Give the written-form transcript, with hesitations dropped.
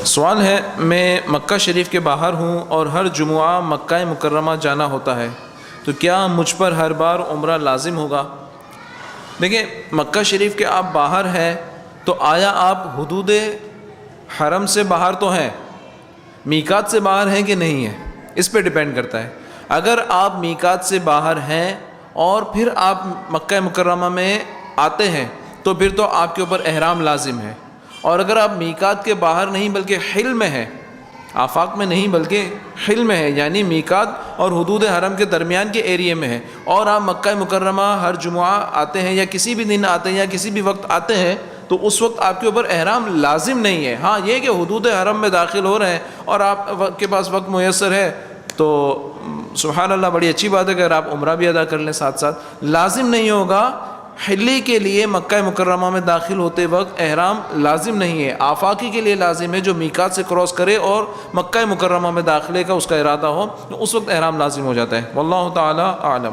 سوال ہے، میں مکہ شریف کے باہر ہوں اور ہر جمعہ مکہ مکرمہ جانا ہوتا ہے، تو کیا مجھ پر ہر بار عمرہ لازم ہوگا؟ دیکھیں، مکہ شریف کے آپ باہر ہیں تو آیا آپ حدود حرم سے باہر تو ہیں، میقات سے باہر ہیں کہ نہیں ہیں، اس پہ ڈیپینڈ کرتا ہے۔ اگر آپ میقات سے باہر ہیں اور پھر آپ مکہ مکرمہ میں آتے ہیں تو پھر تو آپ کے اوپر احرام لازم ہے، اور اگر آپ میقات کے باہر نہیں بلکہ حل میں ہیں، آفاق میں نہیں بلکہ حل میں ہے، یعنی میقات اور حدود حرم کے درمیان کے ایریے میں ہے، اور آپ مکہ مکرمہ ہر جمعہ آتے ہیں یا کسی بھی دن آتے ہیں یا کسی بھی وقت آتے ہیں، تو اس وقت آپ کے اوپر احرام لازم نہیں ہے۔ ہاں یہ کہ حدود حرم میں داخل ہو رہے ہیں اور آپ کے پاس وقت میسر ہے تو سبحان اللہ بڑی اچھی بات ہے کہ اگر آپ عمرہ بھی ادا کر لیں ساتھ ساتھ، لازم نہیں ہوگا۔ حلی کے لیے مکہ مکرمہ میں داخل ہوتے وقت احرام لازم نہیں ہے، آفاقی کے لیے لازم ہے، جو میقات سے کراس کرے اور مکہ مکرمہ میں داخلے کا اس کا ارادہ ہو تو اس وقت احرام لازم ہو جاتا ہے۔ واللہ تعالی اعلم۔